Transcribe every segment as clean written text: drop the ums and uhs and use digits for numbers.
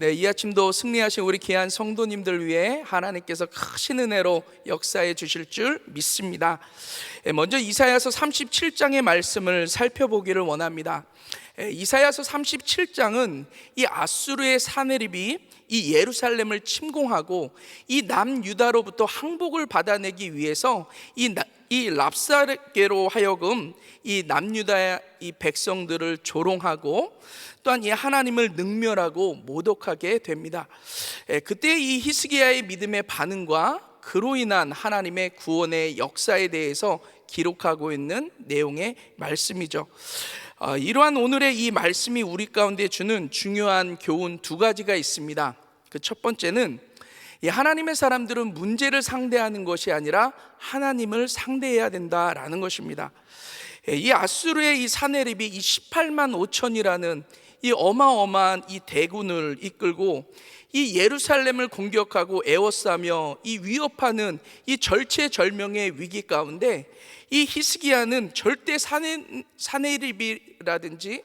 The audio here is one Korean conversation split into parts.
네, 이 아침도 승리하신 우리 귀한 성도님들 위해 하나님께서 크신 은혜로 역사해 주실 줄 믿습니다. 먼저 이사야서 37장의 말씀을 살펴보기를 원합니다. 이사야서 37장은 이 아수르의 사내립이 이 예루살렘을 침공하고 이 남유다로부터 항복을 받아내기 위해서 이 랍사게로 하여금 이 남유다의 이 백성들을 조롱하고 또한 이 하나님을 능멸하고 모독하게 됩니다. 그때 이 히스기야의 믿음의 반응과 그로 인한 하나님의 구원의 역사에 대해서 기록하고 있는 내용의 말씀이죠. 이러한 오늘의 이 말씀이 우리 가운데 주는 중요한 교훈 두 가지가 있습니다. 그 첫 번째는 이 하나님의 사람들은 문제를 상대하는 것이 아니라 하나님을 상대해야 된다라는 것입니다. 이 아수르의 이 사내립이 이 18만 5천이라는 이 어마어마한 이 대군을 이끌고 이 예루살렘을 공격하고 에워싸며 이 위협하는 이 절체절명의 위기 가운데 이 히스기야는 절대 사내립이라든지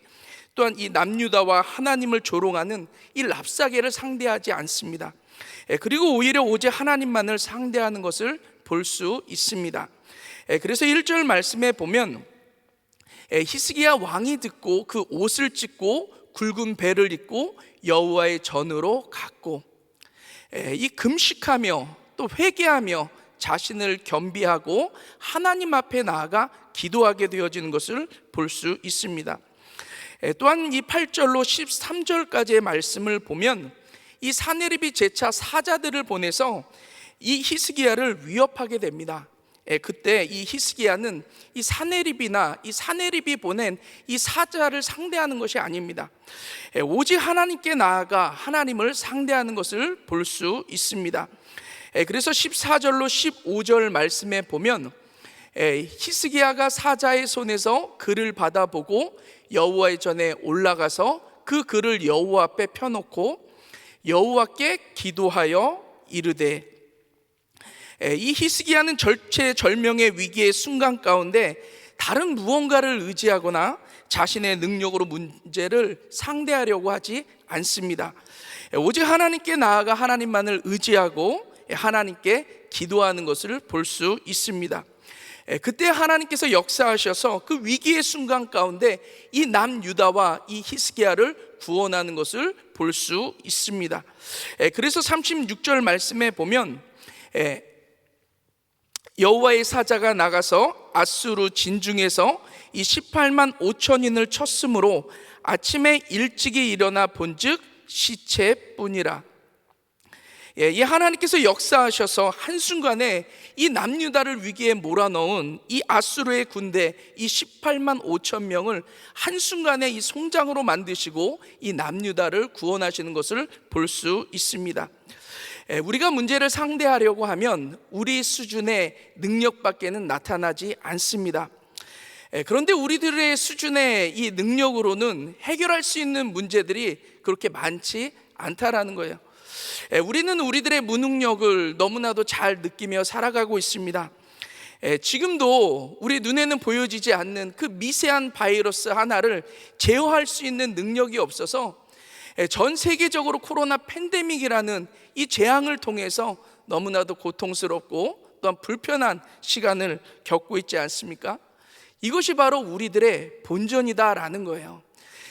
또한 이 남유다와 하나님을 조롱하는 이 랍사게를 상대하지 않습니다. 그리고 오히려 오직 하나님만을 상대하는 것을 볼 수 있습니다. 그래서 1절 말씀에 보면 히스기야 왕이 듣고 그 옷을 찢고 굵은 배를 입고 여호와의 전으로 갔고, 이 금식하며 또 회개하며 자신을 겸비하고 하나님 앞에 나아가 기도하게 되어지는 것을 볼 수 있습니다. 또한 이 8절로 13절까지의 말씀을 보면 이 사내립이 재차 사자들을 보내서 이 히스기야를 위협하게 됩니다. 그때 이 히스기야는 이 사내립이 보낸 이 사자를 상대하는 것이 아닙니다. 오직 하나님께 나아가 하나님을 상대하는 것을 볼 수 있습니다. 그래서 14절로 15절 말씀에 보면 히스기야가 사자의 손에서 글을 받아보고 여호와의 전에 올라가서 그 글을 여호와 앞에 펴놓고 여호와께 기도하여 이르되, 이 히스기야는 절체절명의 위기의 순간 가운데 다른 무언가를 의지하거나 자신의 능력으로 문제를 상대하려고 하지 않습니다. 오직 하나님께 나아가 하나님만을 의지하고 하나님께 기도하는 것을 볼 수 있습니다. 그때 하나님께서 역사하셔서 그 위기의 순간 가운데 이 남유다와 이 히스기야를 구원하는 것을 볼 수 있습니다. 그래서 36절 말씀에 보면 여호와의 사자가 나가서 아수르 진중에서 이 18만 5천인을 쳤으므로 아침에 일찍이 일어나 본즉 시체뿐이라. 이 하나님께서 역사하셔서 한순간에 이 남유다를 위기에 몰아넣은 이 아수르의 군대 이 18만 5천 명을 한순간에 이 송장으로 만드시고 이 남유다를 구원하시는 것을 볼 수 있습니다. 우리가 문제를 상대하려고 하면 우리 수준의 능력밖에는 나타나지 않습니다. 그런데 우리들의 수준의 이 능력으로는 해결할 수 있는 문제들이 그렇게 많지 않다라는 거예요. 우리는 우리들의 무능력을 너무나도 잘 느끼며 살아가고 있습니다. 지금도 우리 눈에는 보여지지 않는 그 미세한 바이러스 하나를 제어할 수 있는 능력이 없어서 전 세계적으로 코로나 팬데믹이라는 이 재앙을 통해서 너무나도 고통스럽고 또한 불편한 시간을 겪고 있지 않습니까? 이것이 바로 우리들의 본전이다라는 거예요.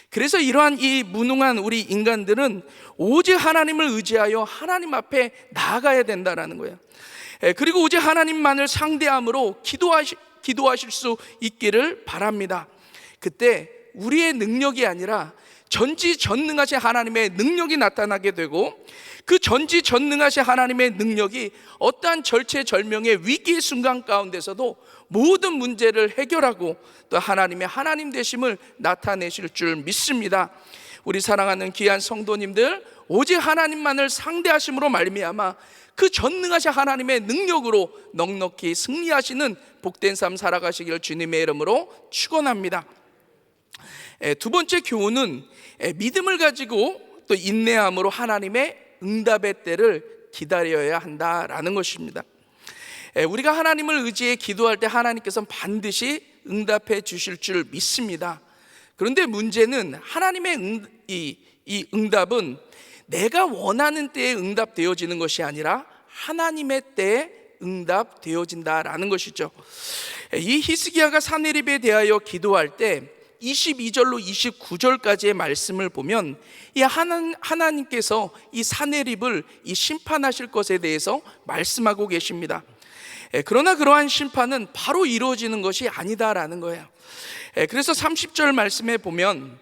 그래서 이러한 이 무능한 우리 인간들은 오직 하나님을 의지하여 하나님 앞에 나아가야 된다라는 거예요. 그리고 오직 하나님만을 상대함으로 기도하실 수 있기를 바랍니다. 그때 우리의 능력이 아니라 전지전능하신 하나님의 능력이 나타나게 되고, 그 전지전능하신 하나님의 능력이 어떠한 절체절명의 위기의 순간 가운데서도 모든 문제를 해결하고 또 하나님의 하나님 되심을 나타내실 줄 믿습니다. 우리 사랑하는 귀한 성도님들, 오직 하나님만을 상대하심으로 말미암아 그 전능하신 하나님의 능력으로 넉넉히 승리하시는 복된 삶 살아가시길 주님의 이름으로 축원합니다. 두 번째 교훈은 믿음을 가지고 또 인내함으로 하나님의 응답의 때를 기다려야 한다라는 것입니다. 우리가 하나님을 의지해 기도할 때 하나님께서는 반드시 응답해 주실 줄 믿습니다. 그런데 문제는 하나님의 이 응답은 내가 원하는 때에 응답되어지는 것이 아니라 하나님의 때에 응답되어진다라는 것이죠. 이 히스기야가 사내립에 대하여 기도할 때 22절로 29절까지의 말씀을 보면 이 하나님께서 이 사내립을 이 심판하실 것에 대해서 말씀하고 계십니다. 그러나 그러한 심판은 바로 이루어지는 것이 아니다라는 거예요. 그래서 30절 말씀에 보면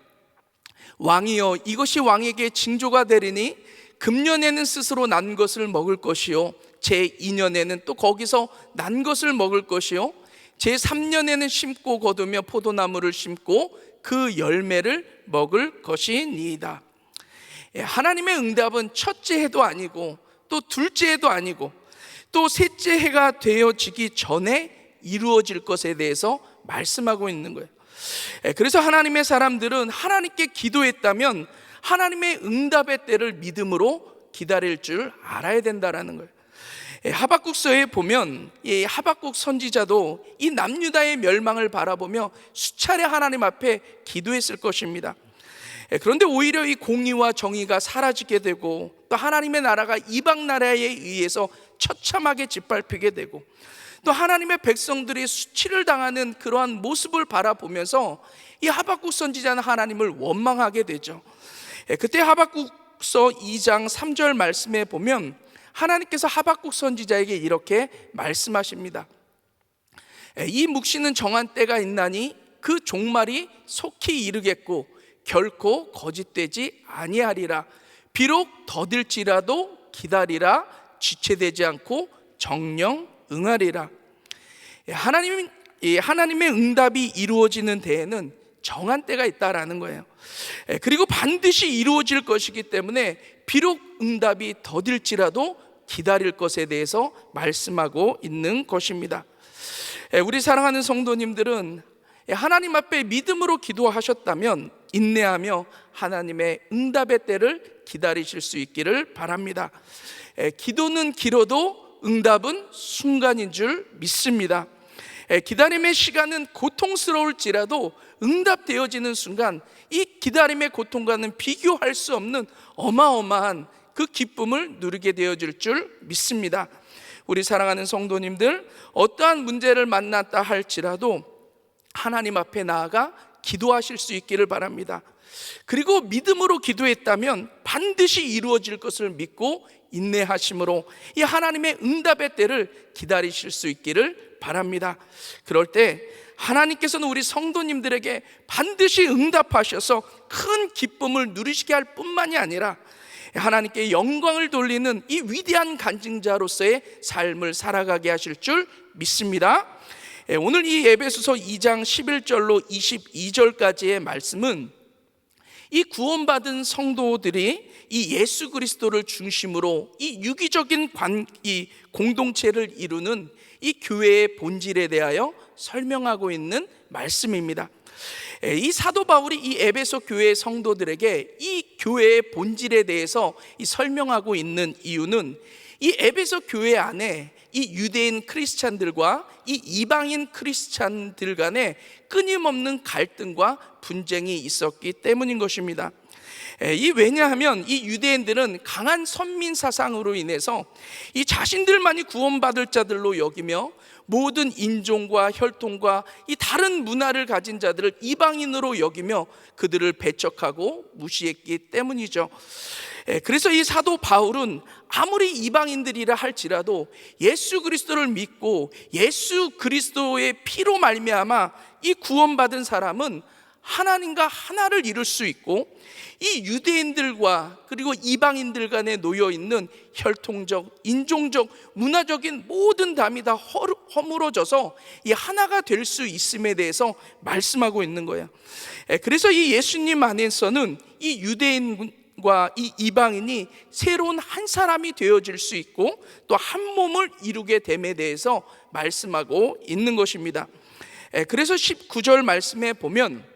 왕이여 이것이 왕에게 징조가 되리니 금년에는 스스로 난 것을 먹을 것이요 제2년에는 또 거기서 난 것을 먹을 것이요 제3년에는 심고 거두며 포도나무를 심고 그 열매를 먹을 것이니이다. 하나님의 응답은 첫째 해도 아니고 또 둘째 해도 아니고 또 셋째 해가 되어지기 전에 이루어질 것에 대해서 말씀하고 있는 거예요. 그래서 하나님의 사람들은 하나님께 기도했다면 하나님의 응답의 때를 믿음으로 기다릴 줄 알아야 된다라는 거예요. 하박국서에 보면 이 하박국 선지자도 이 남유다의 멸망을 바라보며 수차례 하나님 앞에 기도했을 것입니다. 그런데 오히려 이 공의와 정의가 사라지게 되고 또 하나님의 나라가 이방 나라에 의해서 처참하게 짓밟히게 되고 또 하나님의 백성들이 수치를 당하는 그러한 모습을 바라보면서 이 하박국 선지자는 하나님을 원망하게 되죠. 그때 하박국서 2장 3절 말씀에 보면 하나님께서 하박국 선지자에게 이렇게 말씀하십니다. 이 묵시는 정한 때가 있나니 그 종말이 속히 이르겠고 결코 거짓되지 아니하리라. 비록 더딜지라도 기다리라. 지체되지 않고 정령 응하리라. 하나님의 응답이 이루어지는 데에는 정한 때가 있다라는 거예요. 그리고 반드시 이루어질 것이기 때문에 비록 응답이 더딜지라도 기다릴 것에 대해서 말씀하고 있는 것입니다. 우리 사랑하는 성도님들은 하나님 앞에 믿음으로 기도하셨다면 인내하며 하나님의 응답의 때를 기다리실 수 있기를 바랍니다. 기도는 길어도 응답은 순간인 줄 믿습니다. 기다림의 시간은 고통스러울지라도 응답되어지는 순간 이 기다림의 고통과는 비교할 수 없는 어마어마한 그 기쁨을 누리게 되어질 줄 믿습니다. 우리 사랑하는 성도님들, 어떠한 문제를 만났다 할지라도 하나님 앞에 나아가 기도하실 수 있기를 바랍니다. 그리고 믿음으로 기도했다면 반드시 이루어질 것을 믿고 인내하심으로 이 하나님의 응답의 때를 기다리실 수 있기를 바랍니다. 그럴 때 하나님께서는 우리 성도님들에게 반드시 응답하셔서 큰 기쁨을 누리시게 할 뿐만이 아니라 하나님께 영광을 돌리는 이 위대한 간증자로서의 삶을 살아가게 하실 줄 믿습니다. 오늘 이 에베소서 2장 11절로 22절까지의 말씀은 이 구원받은 성도들이 이 예수 그리스도를 중심으로 이 유기적인 이 공동체를 이루는 이 교회의 본질에 대하여 설명하고 있는 말씀입니다. 이 사도 바울이 이 에베소 교회 성도들에게 이 교회의 본질에 대해서 이 설명하고 있는 이유는 이 에베소 교회 안에 이 유대인 크리스찬들과 이 이방인 크리스찬들 간에 끊임없는 갈등과 분쟁이 있었기 때문인 것입니다. 왜냐하면 이 유대인들은 강한 선민 사상으로 인해서 이 자신들만이 구원받을 자들로 여기며 모든 인종과 혈통과 이 다른 문화를 가진 자들을 이방인으로 여기며 그들을 배척하고 무시했기 때문이죠. 그래서 이 사도 바울은 아무리 이방인들이라 할지라도 예수 그리스도를 믿고 예수 그리스도의 피로 말미암아 이 구원받은 사람은 하나님과 하나를 이룰 수 있고 이 유대인들과 그리고 이방인들 간에 놓여있는 혈통적, 인종적, 문화적인 모든 담이 다 허물어져서 이 하나가 될 수 있음에 대해서 말씀하고 있는 거예요. 그래서 이 예수님 안에서는 이 유대인과 이 이방인이 새로운 한 사람이 되어질 수 있고 또 한 몸을 이루게 됨에 대해서 말씀하고 있는 것입니다. 그래서 19절 말씀에 보면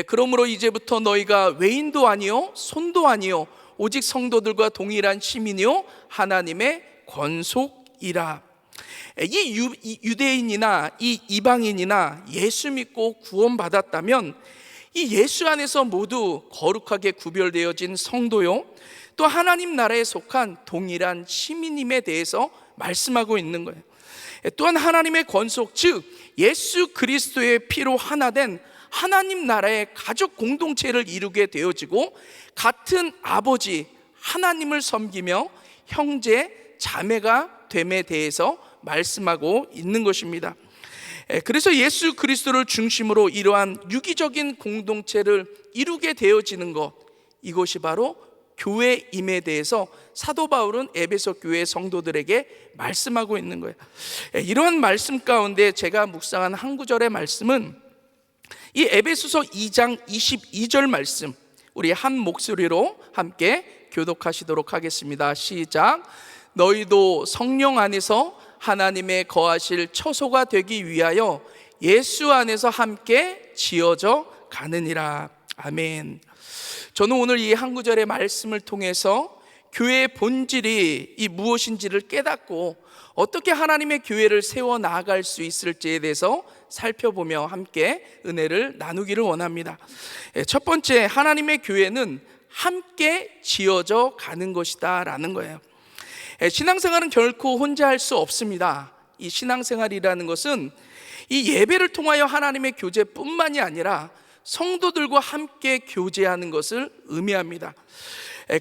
그러므로 이제부터 너희가 외인도 아니요 손도 아니요 오직 성도들과 동일한 시민이요 하나님의 권속이라. 이 유대인이나 이 이방인이나 예수 믿고 구원받았다면 이 예수 안에서 모두 거룩하게 구별되어진 성도요, 또 하나님 나라에 속한 동일한 시민임에 대해서 말씀하고 있는 거예요. 또한 하나님의 권속, 즉 예수 그리스도의 피로 하나 된 하나님 나라의 가족 공동체를 이루게 되어지고, 같은 아버지 하나님을 섬기며 형제 자매가 됨에 대해서 말씀하고 있는 것입니다. 그래서 예수 그리스도를 중심으로 이러한 유기적인 공동체를 이루게 되어지는 것, 이것이 바로 교회임에 대해서 사도 바울은 에베소 교회 성도들에게 말씀하고 있는 거예요. 이러한 말씀 가운데 제가 묵상한 한 구절의 말씀은 이 에베소서 2장 22절 말씀, 우리 한 목소리로 함께 교독하시도록 하겠습니다. 시작. 너희도 성령 안에서 하나님의 거하실 처소가 되기 위하여 예수 안에서 함께 지어져 가느니라. 아멘. 저는 오늘 이 한 구절의 말씀을 통해서 교회의 본질이 이 무엇인지를 깨닫고 어떻게 하나님의 교회를 세워 나아갈 수 있을지에 대해서 살펴보며 함께 은혜를 나누기를 원합니다. 첫 번째, 하나님의 교회는 함께 지어져 가는 것이다 라는 거예요. 신앙생활은 결코 혼자 할 수 없습니다. 이 신앙생활이라는 것은 이 예배를 통하여 하나님의 교제뿐만이 아니라 성도들과 함께 교제하는 것을 의미합니다.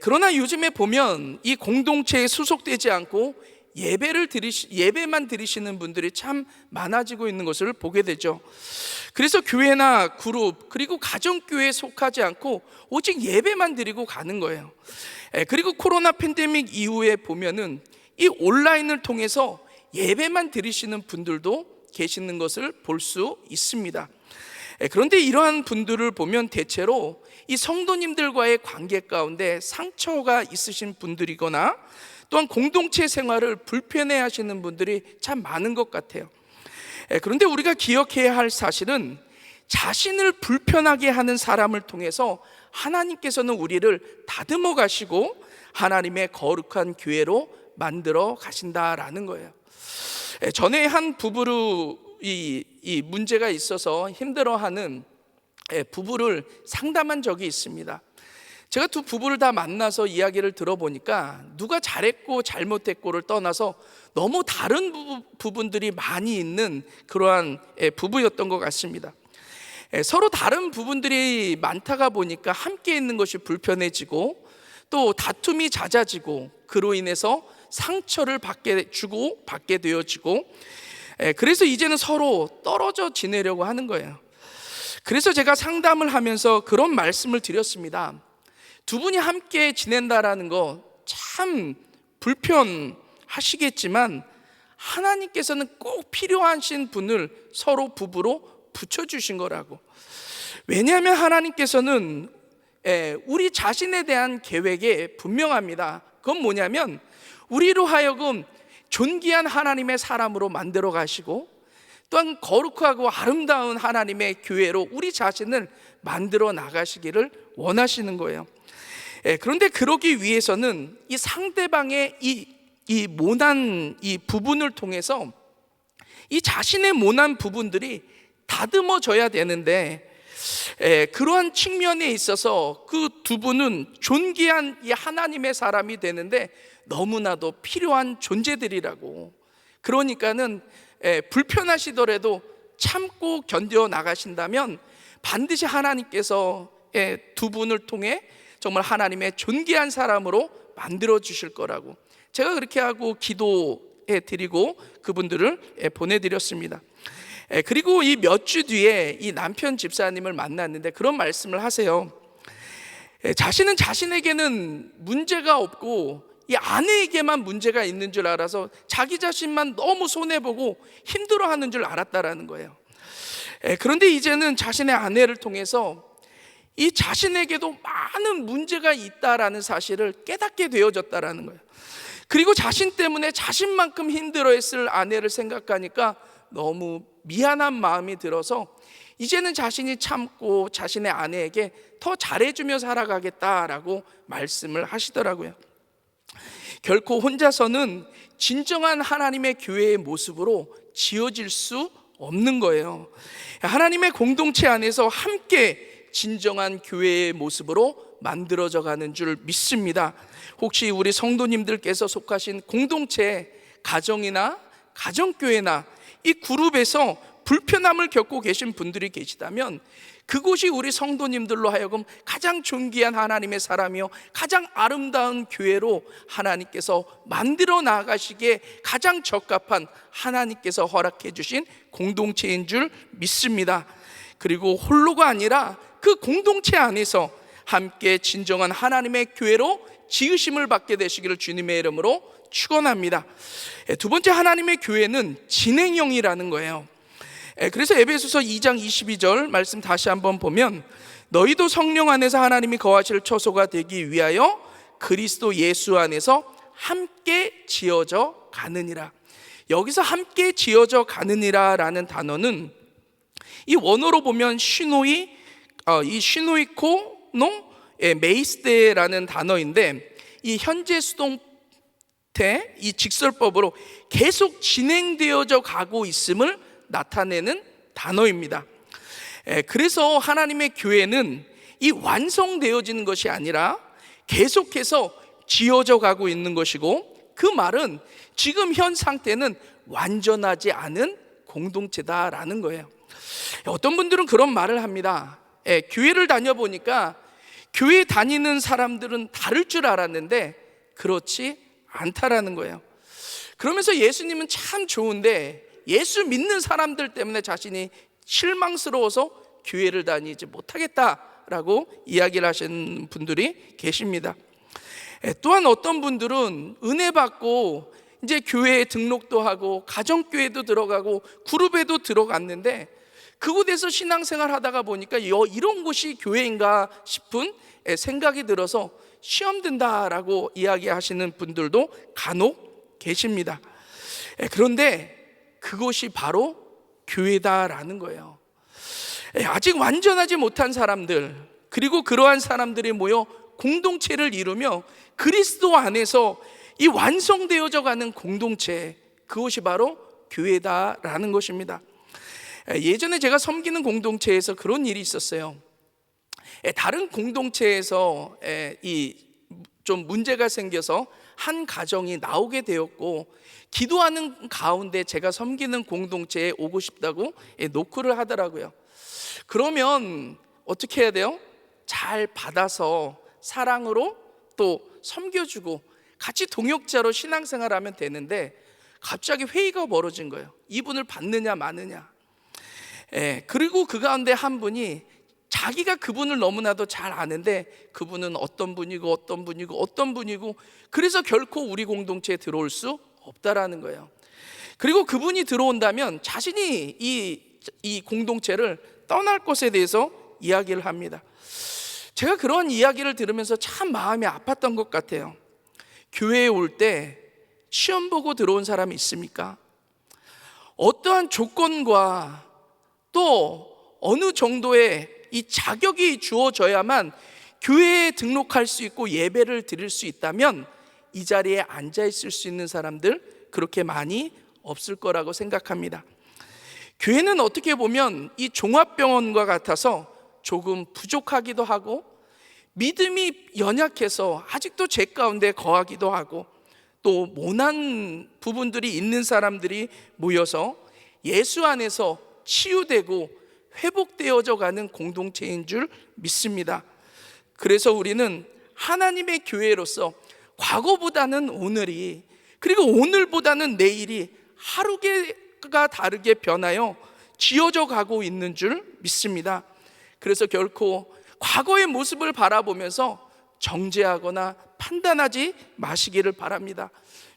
그러나 요즘에 보면 이 공동체에 소속되지 않고 예배만 드리시는 분들이 참 많아지고 있는 것을 보게 되죠. 그래서 교회나 그룹 그리고 가정교회에 속하지 않고 오직 예배만 드리고 가는 거예요. 그리고 코로나 팬데믹 이후에 보면은 이 온라인을 통해서 예배만 드리시는 분들도 계시는 것을 볼 수 있습니다. 그런데 이러한 분들을 보면 대체로 이 성도님들과의 관계 가운데 상처가 있으신 분들이거나 또한 공동체 생활을 불편해 하시는 분들이 참 많은 것 같아요. 그런데 우리가 기억해야 할 사실은 자신을 불편하게 하는 사람을 통해서 하나님께서는 우리를 다듬어 가시고 하나님의 거룩한 교회로 만들어 가신다라는 거예요. 전에 한 부부로 이 문제가 있어서 힘들어하는 부부를 상담한 적이 있습니다. 제가 두 부부를 다 만나서 이야기를 들어보니까 누가 잘했고 잘못했고를 떠나서 너무 다른 부분들이 많이 있는 그러한 부부였던 것 같습니다. 서로 다른 부분들이 많다가 보니까 함께 있는 것이 불편해지고 또 다툼이 잦아지고 그로 인해서 상처를 받게 되어지고, 그래서 이제는 서로 떨어져 지내려고 하는 거예요. 그래서 제가 상담을 하면서 그런 말씀을 드렸습니다. 두 분이 함께 지낸다라는 거 참 불편하시겠지만 하나님께서는 꼭 필요하신 분을 서로 부부로 붙여주신 거라고. 왜냐하면 하나님께서는 우리 자신에 대한 계획이 분명합니다. 그건 뭐냐면 우리로 하여금 존귀한 하나님의 사람으로 만들어 가시고 또한 거룩하고 아름다운 하나님의 교회로 우리 자신을 만들어 나가시기를 원하시는 거예요. 그런데 그러기 위해서는 이 상대방의 이 모난 이 부분을 통해서 이 자신의 모난 부분들이 다듬어져야 되는데, 그러한 측면에 있어서 그 두 분은 존귀한 이 하나님의 사람이 되는데 너무나도 필요한 존재들이라고. 그러니까는 불편하시더라도 참고 견뎌 나가신다면 반드시 하나님께서 두 분을 통해 정말 하나님의 존귀한 사람으로 만들어 주실 거라고. 제가 그렇게 하고 기도해 드리고 그분들을 보내드렸습니다. 그리고 이 몇 주 뒤에 이 남편 집사님을 만났는데 그런 말씀을 하세요. 자신은 자신에게는 문제가 없고 이 아내에게만 문제가 있는 줄 알아서 자기 자신만 너무 손해보고 힘들어하는 줄 알았다라는 거예요. 그런데 이제는 자신의 아내를 통해서 이 자신에게도 많은 문제가 있다라는 사실을 깨닫게 되어졌다라는 거예요. 그리고 자신 때문에 자신만큼 힘들어했을 아내를 생각하니까 너무 미안한 마음이 들어서 이제는 자신이 참고 자신의 아내에게 더 잘해주며 살아가겠다라고 말씀을 하시더라고요. 결코 혼자서는 진정한 하나님의 교회의 모습으로 지어질 수 없는 거예요. 하나님의 공동체 안에서 함께 진정한 교회의 모습으로 만들어져 가는 줄 믿습니다. 혹시 우리 성도님들께서 속하신 공동체, 가정이나 가정교회나 이 그룹에서 불편함을 겪고 계신 분들이 계시다면 그곳이 우리 성도님들로 하여금 가장 존귀한 하나님의 사람이요 가장 아름다운 교회로 하나님께서 만들어 나가시기에 가장 적합한 하나님께서 허락해 주신 공동체인 줄 믿습니다. 그리고 홀로가 아니라 그 공동체 안에서 함께 진정한 하나님의 교회로 지으심을 받게 되시기를 주님의 이름으로 축원합니다. 두 번째, 하나님의 교회는 진행형이라는 거예요. 그래서 에베소서 2장 22절 말씀 다시 한번 보면, 너희도 성령 안에서 하나님이 거하실 처소가 되기 위하여 그리스도 예수 안에서 함께 지어져 가느니라. 여기서 함께 지어져 가느니라 라는 단어는 이 원어로 보면 이 슈노이코노 메이스테라는 단어인데, 이 현재 수동태 이 직설법으로 계속 진행되어져 가고 있음을 나타내는 단어입니다. 그래서 하나님의 교회는 이 완성되어지는 것이 아니라 계속해서 지어져 가고 있는 것이고, 그 말은 지금 현 상태는 완전하지 않은 공동체다라는 거예요. 어떤 분들은 그런 말을 합니다. 교회를 다녀보니까 교회 다니는 사람들은 다를 줄 알았는데 그렇지 않다라는 거예요. 그러면서 예수님은 참 좋은데 예수 믿는 사람들 때문에 자신이 실망스러워서 교회를 다니지 못하겠다라고 이야기를 하시는 분들이 계십니다. 또한 어떤 분들은 은혜 받고 이제 교회에 등록도 하고 가정교회도 들어가고 그룹에도 들어갔는데 그곳에서 신앙생활 하다가 보니까 이런 곳이 교회인가 싶은 생각이 들어서 시험 든다라고 이야기하시는 분들도 간혹 계십니다. 그런데 그것이 바로 교회다라는 거예요. 아직 완전하지 못한 사람들, 그리고 그러한 사람들이 모여 공동체를 이루며 그리스도 안에서 이 완성되어져 가는 공동체, 그것이 바로 교회다라는 것입니다. 예전에 제가 섬기는 공동체에서 그런 일이 있었어요. 다른 공동체에서 좀 문제가 생겨서 한 가정이 나오게 되었고, 기도하는 가운데 제가 섬기는 공동체에 오고 싶다고 노크를 하더라고요. 그러면 어떻게 해야 돼요? 잘 받아서 사랑으로 또 섬겨주고 같이 동역자로 신앙생활하면 되는데, 갑자기 회의가 벌어진 거예요. 이분을 받느냐 마느냐. 그리고 그 가운데 한 분이 자기가 그분을 너무나도 잘 아는데 그분은 어떤 분이고 어떤 분이고 어떤 분이고, 그래서 결코 우리 공동체에 들어올 수 없다라는 거예요. 그리고 그분이 들어온다면 자신이 이 공동체를 떠날 것에 대해서 이야기를 합니다. 제가 그런 이야기를 들으면서 참 마음이 아팠던 것 같아요. 교회에 올 때 시험 보고 들어온 사람이 있습니까? 어떠한 조건과 또 어느 정도의 이 자격이 주어져야만 교회에 등록할 수 있고 예배를 드릴 수 있다면 이 자리에 앉아 있을 수 있는 사람들 그렇게 많이 없을 거라고 생각합니다. 교회는 어떻게 보면 이 종합병원과 같아서 조금 부족하기도 하고, 믿음이 연약해서 아직도 죄 가운데 거하기도 하고, 또 모난 부분들이 있는 사람들이 모여서 예수 안에서 치유되고 회복되어져 가는 공동체인 줄 믿습니다. 그래서 우리는 하나님의 교회로서 과거보다는 오늘이, 그리고 오늘보다는 내일이 하루가 다르게 변하여 지어져 가고 있는 줄 믿습니다. 그래서 결코 과거의 모습을 바라보면서 정죄하거나 판단하지 마시기를 바랍니다.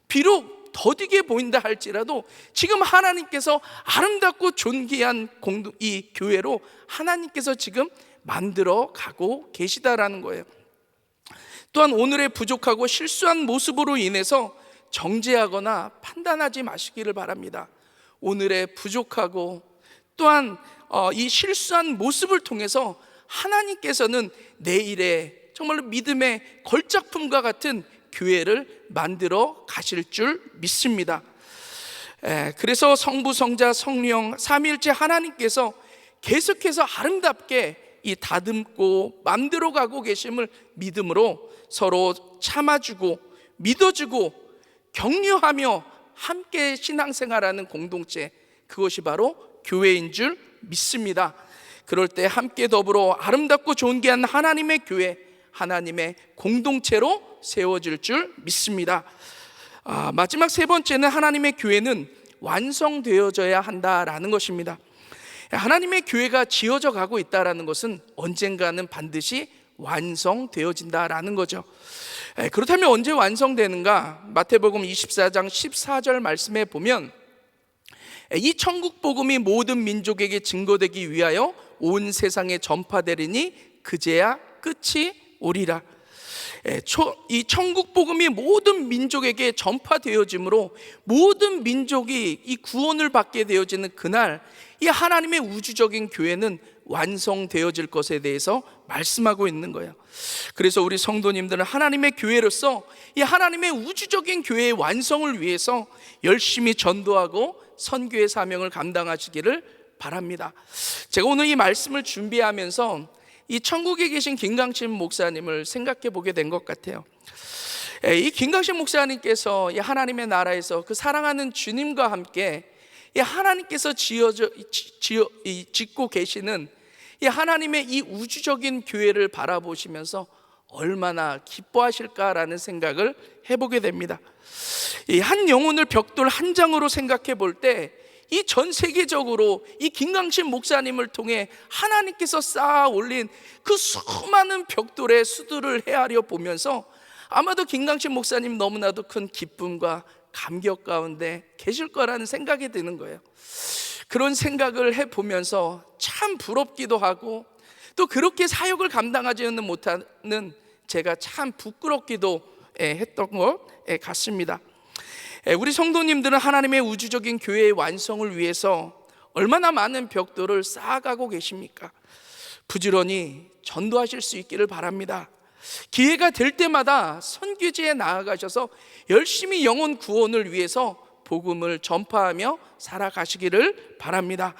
비록 더디게 보인다 할지라도 지금 하나님께서 아름답고 존귀한 이 교회로 하나님께서 지금 만들어 가고 계시다라는 거예요. 또한 오늘의 부족하고 실수한 모습으로 인해서 정죄하거나 판단하지 마시기를 바랍니다. 오늘의 부족하고 또한 이 실수한 모습을 통해서 하나님께서는 내일의 정말로 믿음의 걸작품과 같은 교회를 만들어 가실 줄 믿습니다. 그래서 성부, 성자, 성령 삼위일체 하나님께서 계속해서 아름답게 이 다듬고 맘대로 가고 계심을 믿음으로 서로 참아주고 믿어주고 격려하며 함께 신앙생활하는 공동체, 그것이 바로 교회인 줄 믿습니다. 그럴 때 함께 더불어 아름답고 존귀한 하나님의 교회, 하나님의 공동체로 세워질 줄 믿습니다. 마지막 세 번째는 하나님의 교회는 완성되어져야 한다라는 것입니다. 하나님의 교회가 지어져 가고 있다는 것은 언젠가는 반드시 완성되어진다라는 거죠. 그렇다면 언제 완성되는가? 마태복음 24장 14절 말씀에 보면 이 천국 복음이 모든 민족에게 증거되기 위하여 온 세상에 전파되리니 그제야 끝이 오리라. 이 천국 복음이 모든 민족에게 전파되어지므로 모든 민족이 이 구원을 받게 되어지는 그날, 이 하나님의 우주적인 교회는 완성되어질 것에 대해서 말씀하고 있는 거예요. 그래서 우리 성도님들은 하나님의 교회로서 이 하나님의 우주적인 교회의 완성을 위해서 열심히 전도하고 선교의 사명을 감당하시기를 바랍니다. 제가 오늘 이 말씀을 준비하면서 이 천국에 계신 김강신 목사님을 생각해 보게 된 것 같아요. 이 김강신 목사님께서 이 하나님의 나라에서 그 사랑하는 주님과 함께 이 하나님께서 짓고 계시는 이 하나님의 이 우주적인 교회를 바라보시면서 얼마나 기뻐하실까라는 생각을 해보게 됩니다. 이 한 영혼을 벽돌 한 장으로 생각해 볼 때 이 전 세계적으로 이 김강신 목사님을 통해 하나님께서 쌓아 올린 그 수많은 벽돌의 수들을 헤아려 보면서 아마도 김강신 목사님 너무나도 큰 기쁨과 감격 가운데 계실 거라는 생각이 드는 거예요. 그런 생각을 해보면서 참 부럽기도 하고 또 그렇게 사역을 감당하지는 못하는 제가 참 부끄럽기도 했던 것 같습니다. 우리 성도님들은 하나님의 우주적인 교회의 완성을 위해서 얼마나 많은 벽돌을 쌓아가고 계십니까? 부지런히 전도하실 수 있기를 바랍니다. 기회가 될 때마다 선교지에 나아가셔서 열심히 영혼 구원을 위해서 복음을 전파하며 살아가시기를 바랍니다.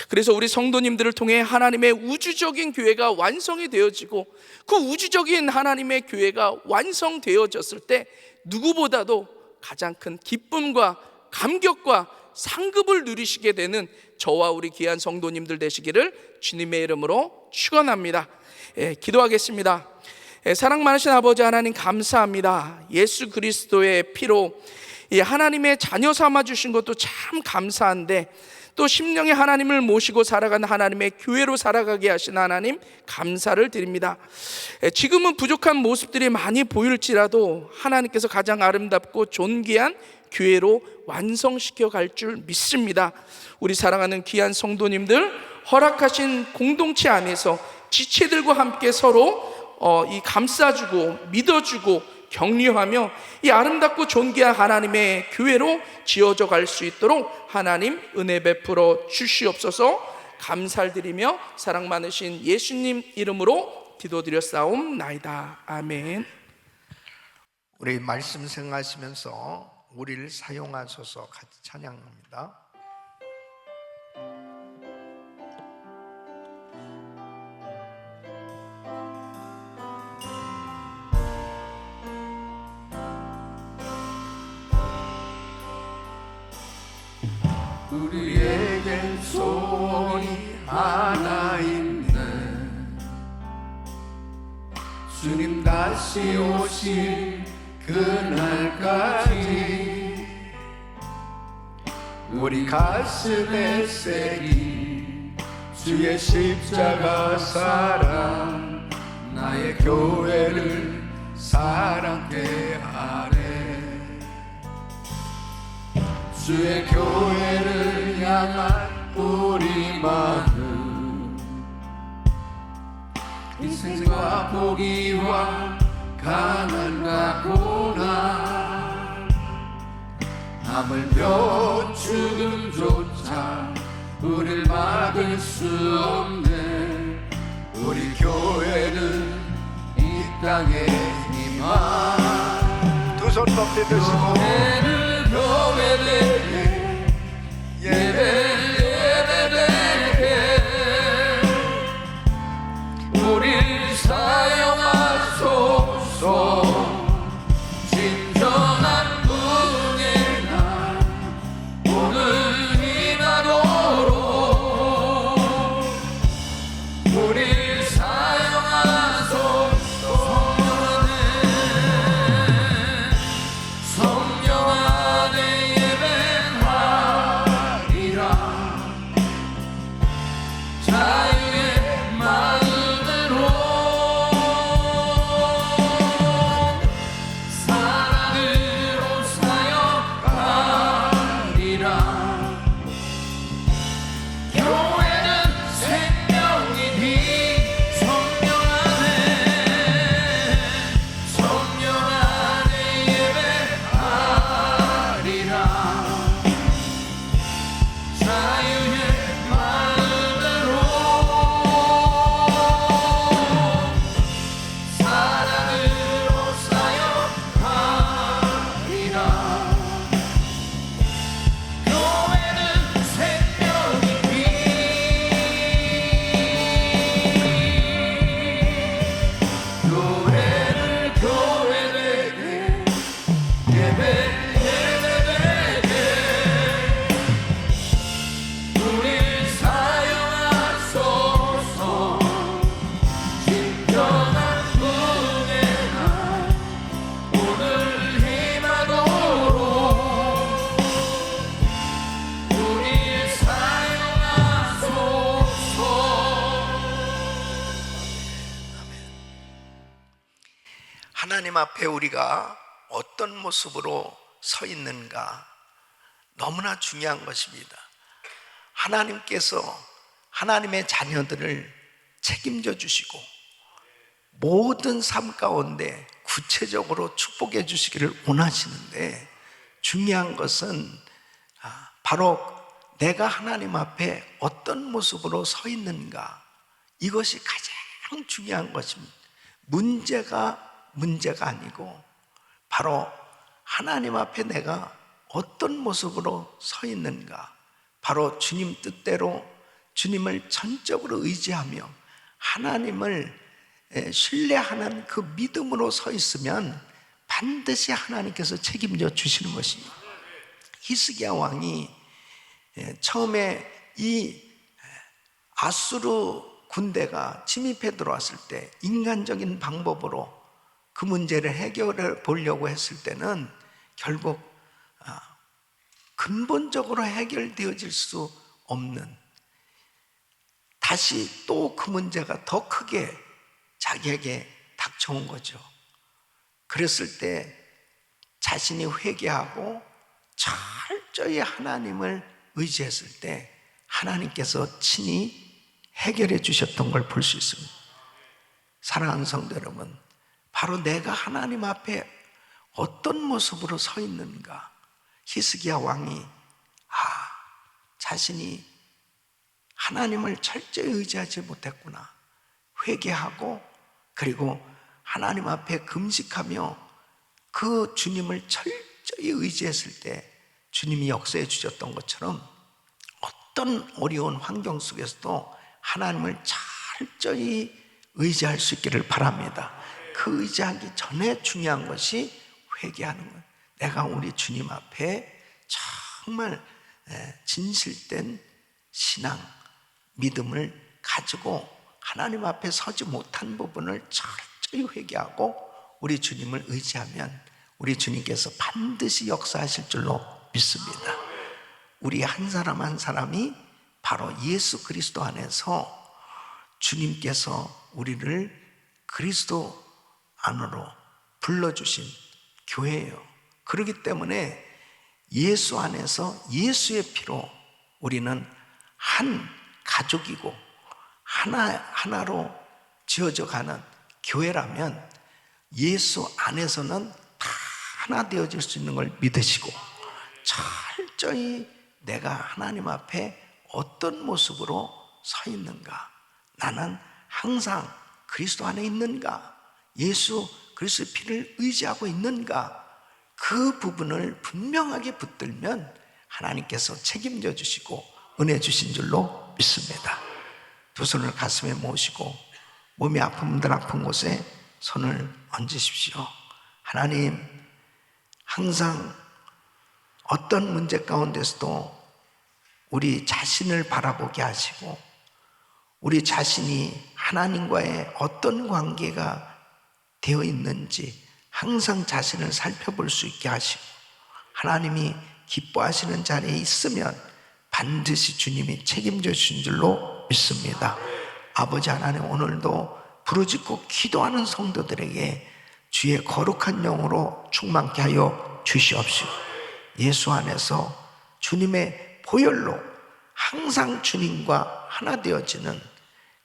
그래서 우리 성도님들을 통해 하나님의 우주적인 교회가 완성이 되어지고 그 우주적인 하나님의 교회가 완성되어졌을 때 누구보다도 가장 큰 기쁨과 감격과 상급을 누리시게 되는 저와 우리 귀한 성도님들 되시기를 주님의 이름으로 축원합니다. 기도하겠습니다. 사랑 많으신 아버지 하나님, 감사합니다. 예수 그리스도의 피로 하나님의 자녀 삼아 주신 것도 참 감사한데 또 심령의 하나님을 모시고 살아가는 하나님의 교회로 살아가게 하신 하나님, 감사를 드립니다. 지금은 부족한 모습들이 많이 보일지라도 하나님께서 가장 아름답고 존귀한 교회로 완성시켜 갈 줄 믿습니다. 우리 사랑하는 귀한 성도님들, 허락하신 공동체 안에서 지체들과 함께 서로 이 감싸주고 믿어주고 격려하며 이 아름답고 존귀한 하나님의 교회로 지어져 갈 수 있도록 하나님 은혜 베풀어 주시옵소서. 감사를 드리며 사랑 많으신 예수님 이름으로 기도드렸사옵나이다. 아멘. 우리 말씀 생각하시면서 우리를 사용하소서 같이 찬양합니다. 우리에겐 소원이 하나 있네. 주님 다시 오실 그날까지 우리 가슴에 새긴 주의 십자가 사랑, 나의 교회를 사랑케 하네. 주의 교회를 향한 우리 마음, 인생과 포기와 가난과 고난, 하물며 죽음조차 우릴 막을 수 없네. 우리 교회는 이 땅의 희망. 두 손 높이 드시고 교회를 예배 하나님 앞에 우리가 어떤 모습으로 서 있는가 너무나 중요한 것입니다. 하나님께서 하나님의 자녀들을 책임져 주시고 모든 삶 가운데 구체적으로 축복해 주시기를 원하시는데, 중요한 것은 바로 내가 하나님 앞에 어떤 모습으로 서 있는가, 이것이 가장 중요한 것입니다. 문제가 아니고 바로 하나님 앞에 내가 어떤 모습으로 서 있는가, 바로 주님 뜻대로 주님을 전적으로 의지하며 하나님을 신뢰하는 그 믿음으로 서 있으면 반드시 하나님께서 책임져 주시는 것입니다. 히스기야 왕이 처음에 이 아수르 군대가 침입해 들어왔을 때 인간적인 방법으로 그 문제를 해결해 보려고 했을 때는 결국 근본적으로 해결되어질 수 없는, 다시 또 그 문제가 더 크게 자기에게 닥쳐온 거죠. 그랬을 때 자신이 회개하고 철저히 하나님을 의지했을 때 하나님께서 친히 해결해 주셨던 걸 볼 수 있습니다. 사랑하는 성도 여러분, 바로 내가 하나님 앞에 어떤 모습으로 서 있는가, 히스기야 왕이 자신이 하나님을 철저히 의지하지 못했구나, 회개하고 그리고 하나님 앞에 금식하며 그 주님을 철저히 의지했을 때 주님이 역사해 주셨던 것처럼 어떤 어려운 환경 속에서도 하나님을 철저히 의지할 수 있기를 바랍니다. 그 의지하기 전에 중요한 것이 회개하는 거예요. 내가 우리 주님 앞에 정말 진실된 신앙, 믿음을 가지고 하나님 앞에 서지 못한 부분을 철저히 회개하고 우리 주님을 의지하면 우리 주님께서 반드시 역사하실 줄로 믿습니다. 우리 한 사람 한 사람이 바로 예수 그리스도 안에서 주님께서 우리를 그리스도 안으로 불러주신 교회예요. 그렇기 때문에 예수 안에서 예수의 피로 우리는 한 가족이고 하나로 지어져 가는 교회라면 예수 안에서는 다 하나 되어질 수 있는 걸 믿으시고 철저히 내가 하나님 앞에 어떤 모습으로 서 있는가, 나는 항상 그리스도 안에 있는가, 예수 그리스도의 피를 의지하고 있는가, 그 부분을 분명하게 붙들면 하나님께서 책임져 주시고 은혜 주신 줄로 믿습니다. 두 손을 가슴에 모으시고 몸이 아픈 분들 아픈 곳에 손을 얹으십시오. 하나님, 항상 어떤 문제 가운데서도 우리 자신을 바라보게 하시고 우리 자신이 하나님과의 어떤 관계가 되어 있는지 항상 자신을 살펴볼 수 있게 하시고, 하나님이 기뻐하시는 자리에 있으면 반드시 주님이 책임져 주신 줄로 믿습니다. 아버지 하나님, 오늘도 부르짖고 기도하는 성도들에게 주의 거룩한 영으로 충만케 하여 주시옵시고, 예수 안에서 주님의 보혈로 항상 주님과 하나 되어지는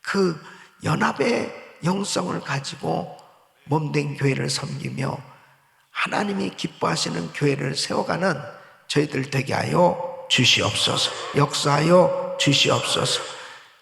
그 연합의 영성을 가지고 몸된 교회를 섬기며 하나님이 기뻐하시는 교회를 세워가는 저희들 되게 하여 주시옵소서. 역사하여 주시옵소서.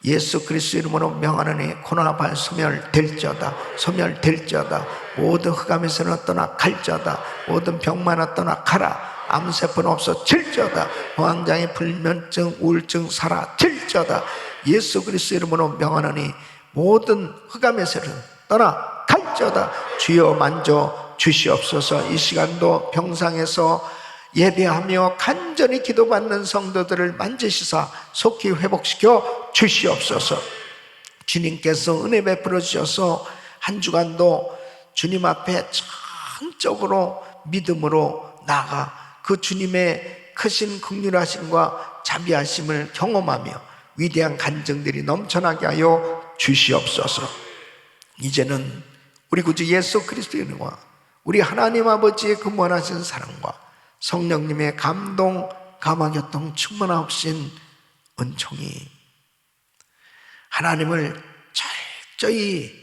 예수 그리스도 이름으로 명하노니 고난과 소멸될지어다. 소멸될지어다. 모든 흑암에서는 떠나 갈지어다. 모든 병만 떠나 가라. 암세포는 없어질지어다. 호황장애, 불면증, 우울증 사라질지어다. 예수 그리스도 이름으로 명하노니 모든 흑암에서는 떠나 갈지어다. 주여 만져 주시옵소서. 이 시간도 병상에서 예배하며 간절히 기도받는 성도들을 만지시사 속히 회복시켜 주시옵소서. 주님께서 은혜 베풀어 주셔서 한 주간도 주님 앞에 전적으로 믿음으로 나아가 그 주님의 크신 긍휼하심과 자비하심을 경험하며 위대한 간증들이 넘쳐나게 하여 주시옵소서. 이제는 우리 구주 예수 그리스도의 은혜와 우리 하나님 아버지의 그 무한하신 사랑과 성령님의 감동, 감화교통 충만하신 은총이 하나님을 철저히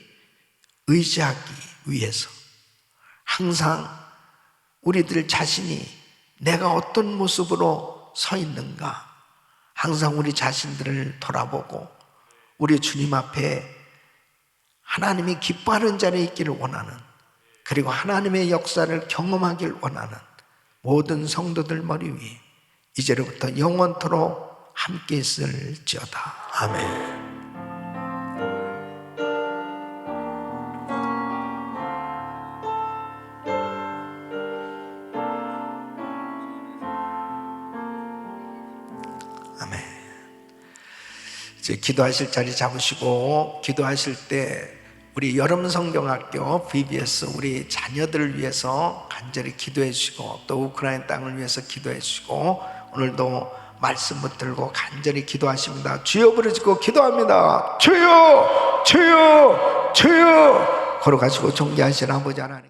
의지하기 위해서 항상 우리들 자신이 내가 어떤 모습으로 서 있는가 항상 우리 자신들을 돌아보고 우리 주님 앞에 하나님이 기뻐하는 자리에 있기를 원하는, 그리고 하나님의 역사를 경험하길 원하는 모든 성도들 머리 위에 이제로부터 영원토록 함께 있을지어다. 아멘. 이제 기도하실 자리 잡으시고, 기도하실 때 우리 여름성경학교 VBS 우리 자녀들을 위해서 간절히 기도해 주시고, 또 우크라이나 땅을 위해서 기도해 주시고, 오늘도 말씀 붙들고 간절히 기도하십니다. 주여 부르짖고 기도합니다. 주여, 주여, 주여. 걸어가시고 존귀하신 아버지 하나님,